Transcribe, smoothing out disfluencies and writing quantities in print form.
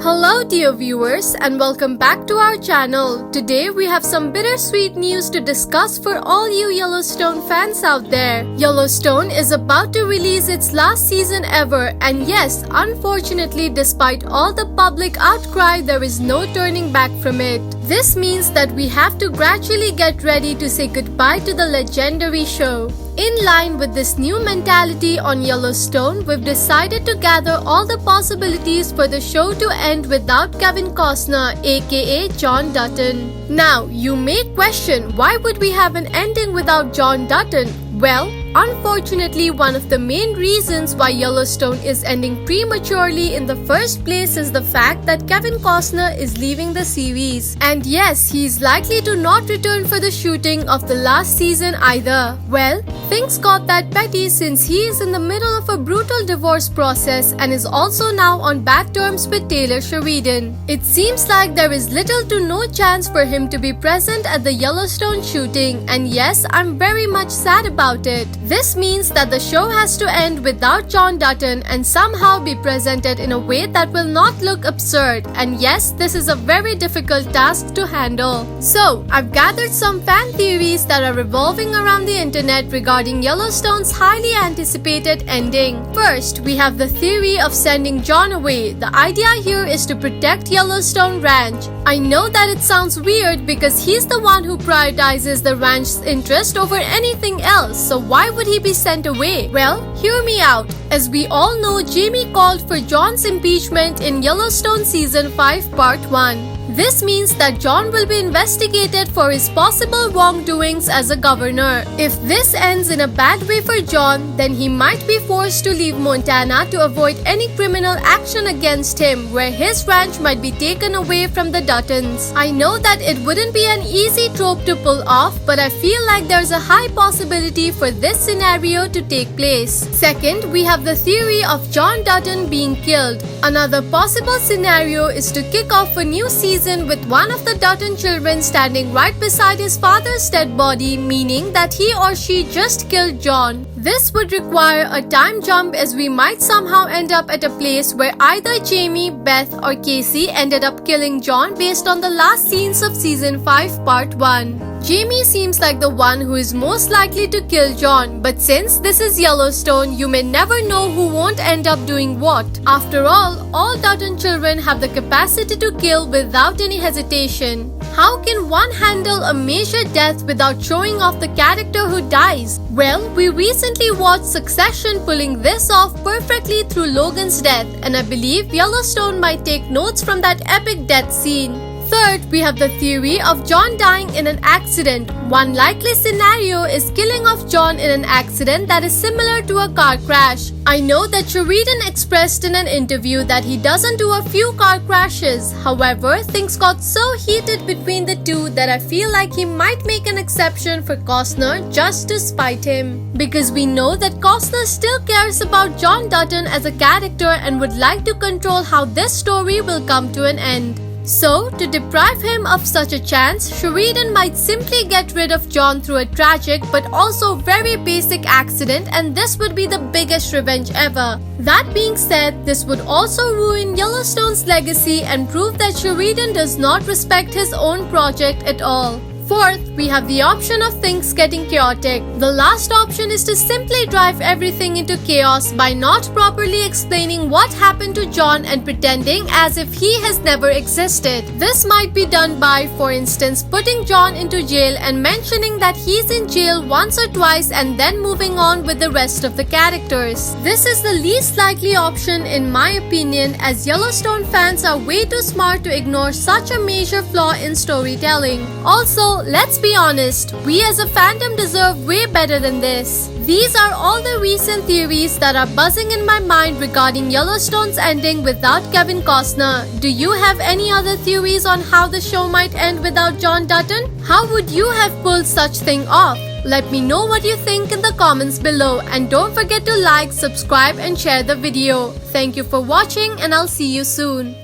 Hello dear viewers and welcome back to our channel. Today we have some bittersweet news to discuss for all you Yellowstone fans out there. Yellowstone is about to release its last season ever, and yes, unfortunately despite all the public outcry, there is no turning back from it. This means that we have to gradually get ready to say goodbye to the legendary show. In line with this new mentality on Yellowstone, we've decided to gather all the possibilities for the show to end without Kevin Costner, aka John Dutton. Now, you may question, why would we have an ending without John Dutton? Well, unfortunately, one of the main reasons why Yellowstone is ending prematurely in the first place is the fact that Kevin Costner is leaving the series. And yes, he is likely to not return for the shooting of the last season either. Well, things got that petty since he is in the middle of a brutal divorce process and is also now on bad terms with Taylor Sheridan. It seems like there is little to no chance for him to be present at the Yellowstone shooting, and yes, I'm very much sad about it. This means that the show has to end without John Dutton and somehow be presented in a way that will not look absurd, and yes, this is a very difficult task to handle. So, I've gathered some fan theories that are revolving around the internet regarding Yellowstone's highly anticipated ending. First, we have the theory of sending John away. The idea here is to protect Yellowstone Ranch. I know that it sounds weird because he's the one who prioritizes the ranch's interest over anything else, so why would he be sent away? Well, hear me out. As we all know, Jamie called for John's impeachment in Yellowstone Season 5 Part 1. This means that John will be investigated for his possible wrongdoings as a governor. If this ends in a bad way for John, then he might be forced to leave Montana to avoid any criminal action against him, where his ranch might be taken away from the Duttons. I know that it wouldn't be an easy trope to pull off, but I feel like there's a high possibility for this scenario to take place. Second, we have the theory of John Dutton being killed. Another possible scenario is to kick off a new season with one of the Dutton children standing right beside his father's dead body, meaning that he or she just killed John. This would require a time jump, as we might somehow end up at a place where either Jamie, Beth, or Casey ended up killing John based on the last scenes of Season 5 Part 1. Jamie seems like the one who is most likely to kill John, but since this is Yellowstone, you may never know who won't end up doing what. After all Dutton children have the capacity to kill without any hesitation. How can one handle a major death without showing off the character who dies? Well, we recently watched Succession pulling this off perfectly through Logan's death, and I believe Yellowstone might take notes from that epic death scene. Third, we have the theory of John dying in an accident. One likely scenario is killing off John in an accident that is similar to a car crash. I know that Sheridan expressed in an interview that he doesn't do a few car crashes. However, things got so heated between the two that I feel like he might make an exception for Costner just to spite him. Because we know that Costner still cares about John Dutton as a character and would like to control how this story will come to an end. So, to deprive him of such a chance, Sheridan might simply get rid of John through a tragic but also very basic accident, and this would be the biggest revenge ever. That being said, this would also ruin Yellowstone's legacy and prove that Sheridan does not respect his own project at all. Fourth, we have the option of things getting chaotic. The last option is to simply drive everything into chaos by not properly explaining what happened to John and pretending as if he has never existed. This might be done by, for instance, putting John into jail and mentioning that he's in jail once or twice and then moving on with the rest of the characters. This is the least likely option in my opinion, as Yellowstone fans are way too smart to ignore such a major flaw in storytelling. Also, let's be honest, we as a fandom deserve way better than this. These are all the recent theories that are buzzing in my mind regarding Yellowstone's ending without Kevin Costner. Do you have any other theories on how the show might end without John Dutton? How would you have pulled such thing off? Let me know what you think in the comments below, and don't forget to like, subscribe and share the video. Thank you for watching, and I'll see you soon.